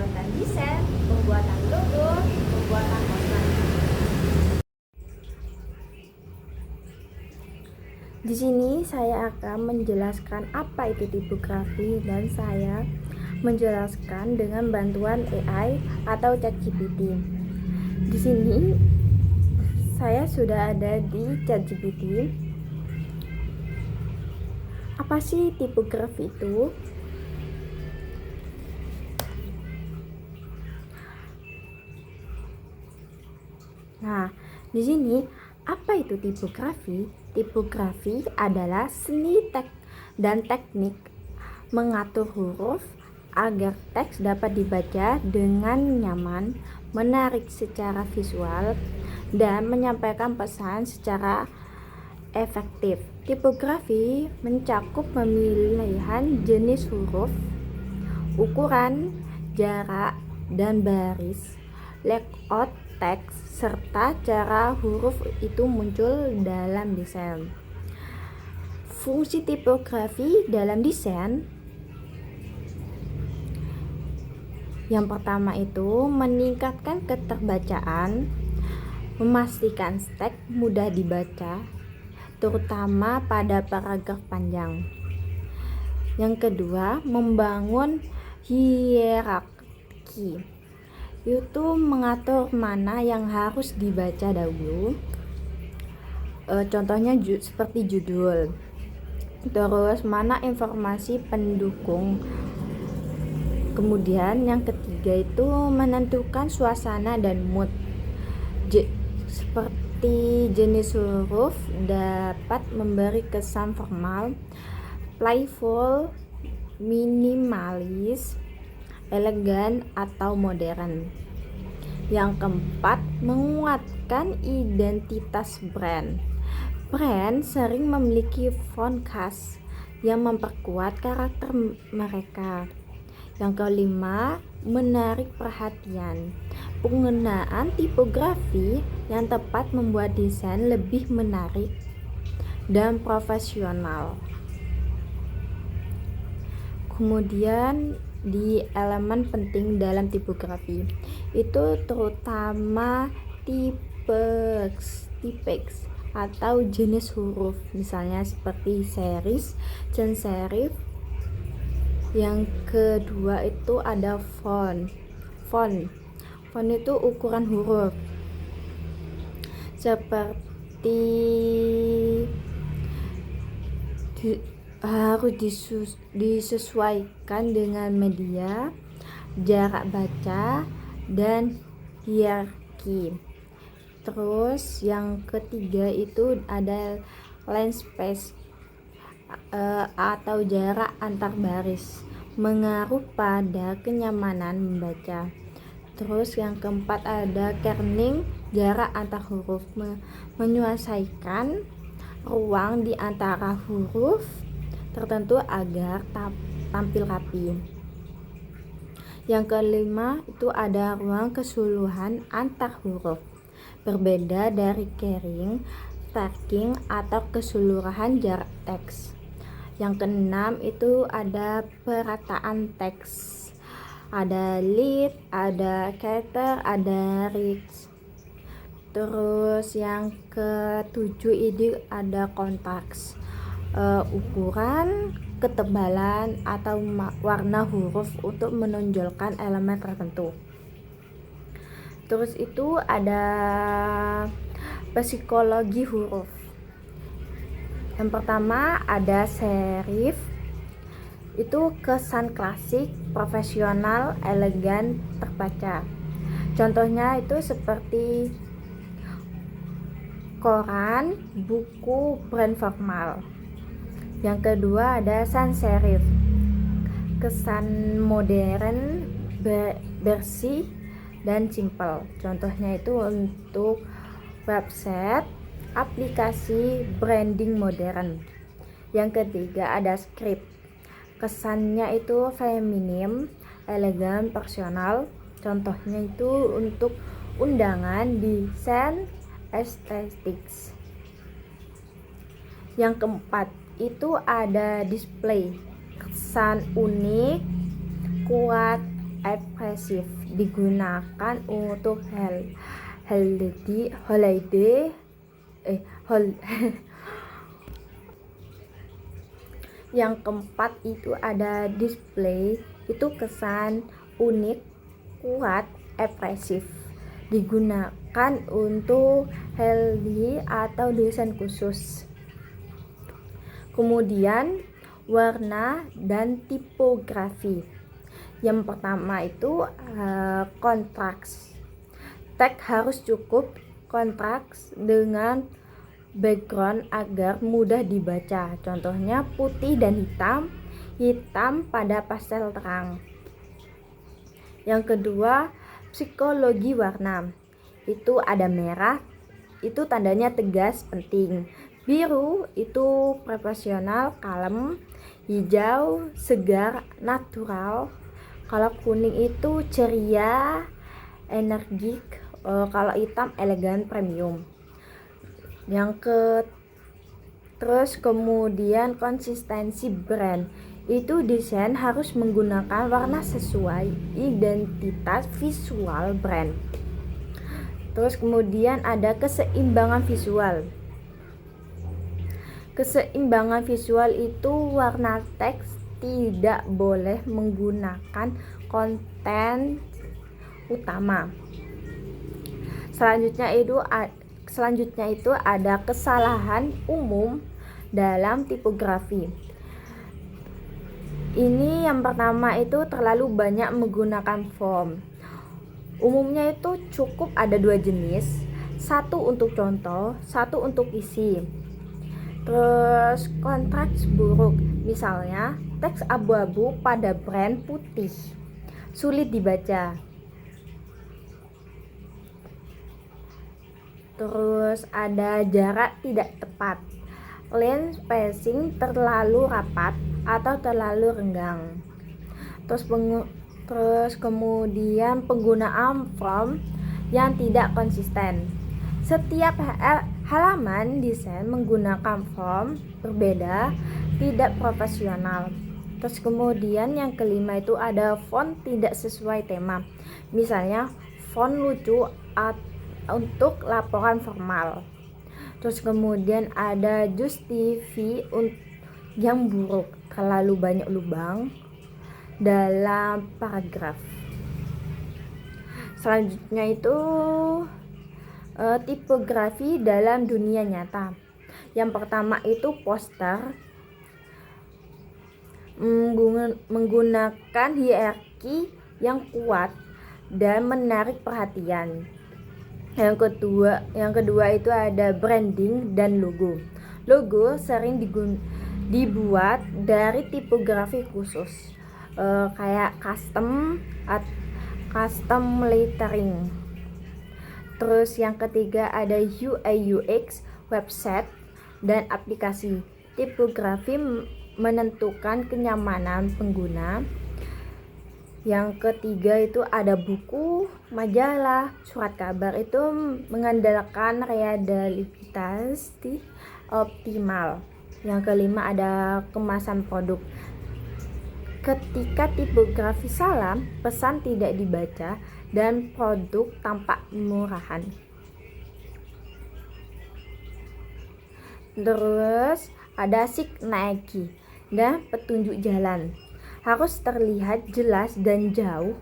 pembuatan desain, pembuatan logo, pembuatan outline. Di sini saya akan menjelaskan apa itu tipografi dan saya menjelaskan dengan bantuan AI atau ChatGPT. Di sini saya sudah ada di ChatGPT. Apa sih tipografi itu? Nah, di sini apa itu tipografi? Tipografi adalah seni dan teknik mengatur huruf agar teks dapat dibaca dengan nyaman, menarik secara visual, dan menyampaikan pesan secara efektif. Tipografi mencakup pemilihan jenis huruf, ukuran, jarak, dan baris, layout teks, serta cara huruf itu muncul dalam desain. Fungsi tipografi dalam desain yang pertama itu meningkatkan keterbacaan, memastikan teks mudah dibaca, terutama pada paragraf panjang. Yang kedua, membangun hierarki, itu mengatur mana yang harus dibaca dahulu. Contohnya seperti judul, terus mana informasi pendukung. Kemudian yang ketiga itu menentukan suasana dan mood. Seperti jenis huruf dapat memberi kesan formal, playful, minimalis, elegan, atau modern. Yang keempat, menguatkan identitas brand. Brand sering memiliki font khas yang memperkuat karakter mereka. Yang kelima, menarik perhatian. Penggunaan tipografi yang tepat membuat desain lebih menarik dan profesional. Kemudian di elemen penting dalam tipografi itu terutama typex atau jenis huruf, misalnya seperti serif dan serif. Yang kedua itu ada font itu ukuran huruf seperti harus disesuaikan dengan media, jarak baca, dan hierarki. Terus yang ketiga itu ada line space atau jarak antar baris, mengaruh pada kenyamanan membaca. Terus yang keempat ada kerning, jarak antar huruf, menyesuaikan ruang di antara huruf tertentu agar tampil rapi. Yang kelima itu ada ruang keseluruhan antar huruf, berbeda dari kering, stacking, atau keseluruhan jarak teks. Yang keenam itu ada perataan teks, ada lead, ada cater, ada reach. Terus yang ketujuh ini ada konteks, ukuran, ketebalan, atau warna huruf untuk menonjolkan elemen tertentu. Terus itu ada psikologi huruf. Yang pertama ada serif, itu kesan klasik, profesional, elegan, terbaca. Contohnya itu seperti koran, buku, brand formal. Yang kedua ada sans serif, kesan modern, bersih, dan simple. Contohnya itu untuk website, aplikasi, branding modern. Yang ketiga ada script, kesannya itu feminim, elegan, personal. Contohnya itu untuk undangan, desain, aesthetics. Yang keempat itu ada display, kesan unik, kuat, ekspresif, digunakan untuk holiday Yang keempat itu ada display, itu kesan, unik, kuat, ekspresif, digunakan untuk healthy atau desain khusus. Kemudian warna dan tipografi. Yang pertama itu kontras. Teks harus cukup kontras dengan background agar mudah dibaca. Contohnya putih dan hitam pada pastel terang. Yang kedua, psikologi warna. Itu ada merah, itu tandanya tegas, penting. Biru itu profesional, kalem. Hijau segar, natural. Kalau kuning itu ceria, energik. Kalau hitam elegan, premium. Terus kemudian konsistensi brand, itu desain harus menggunakan warna sesuai identitas visual brand. Terus kemudian ada keseimbangan visual. Keseimbangan visual itu warna teks tidak boleh menggunakan konten utama. Selanjutnya itu ada kesalahan umum dalam tipografi. Ini yang pertama itu terlalu banyak menggunakan font. Umumnya itu cukup ada 2 jenis, satu untuk contoh, satu untuk isi. Terus kontras buruk, misalnya teks abu-abu pada brand putih, sulit dibaca. Terus ada jarak tidak tepat, line spacing terlalu rapat atau terlalu renggang. Terus kemudian penggunaan font yang tidak konsisten. Setiap halaman desain menggunakan font berbeda, tidak profesional. Terus kemudian yang kelima itu ada font tidak sesuai tema. Misalnya font lucu untuk laporan formal. Terus kemudian ada justify yang buruk, terlalu banyak lubang dalam paragraf. Selanjutnya itu tipografi dalam dunia nyata. Yang pertama itu poster, menggunakan hierarki yang kuat dan menarik perhatian. Yang kedua itu ada branding dan logo. Logo sering dibuat dari tipografi khusus, kayak custom lettering. Terus yang ketiga ada UI UX, website dan aplikasi. Tipografi menentukan kenyamanan pengguna. Yang ketiga itu ada buku, majalah, surat kabar, itu mengandalkan readabilitas optimal. Yang kelima ada kemasan produk. Ketika tipografi salah, pesan tidak dibaca dan produk tampak murahan. Terus ada signage dan petunjuk jalan. Harus terlihat jelas dan jauh,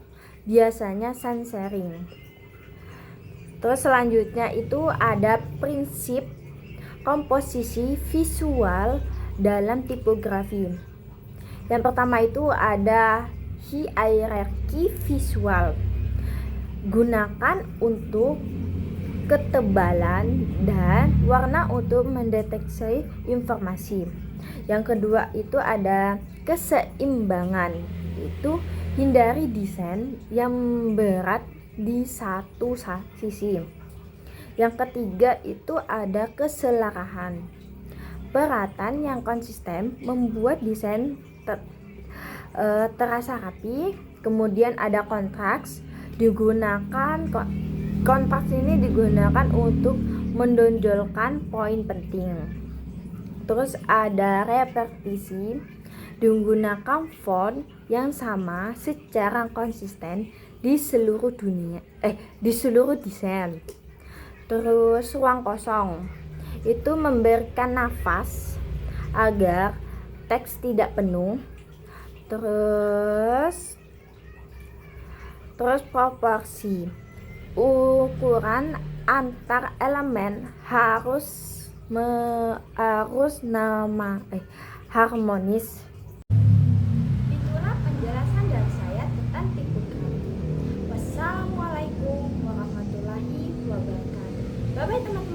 biasanya sans sharing. Terus selanjutnya itu ada prinsip komposisi visual dalam tipografi. Yang pertama itu ada hierarki visual. Gunakan untuk ketebalan dan warna untuk mendeteksi informasi. Yang kedua itu ada keseimbangan, itu hindari desain yang berat di satu sisi. Yang ketiga itu ada keselarahan, peratan yang konsisten membuat desain terasa rapi. Kemudian ada kontras, kontras ini digunakan untuk menonjolkan poin penting. Terus ada repetisi, digunakan font yang sama secara konsisten di seluruh di seluruh desain. Terus ruang kosong itu memberikan nafas agar teks tidak penuh. Terus proporsi, ukuran antar elemen harmonis. Itulah penjelasan dari saya tentang tipografi. Wassalamualaikum warahmatullahi wabarakatuh. Bye bye teman-teman.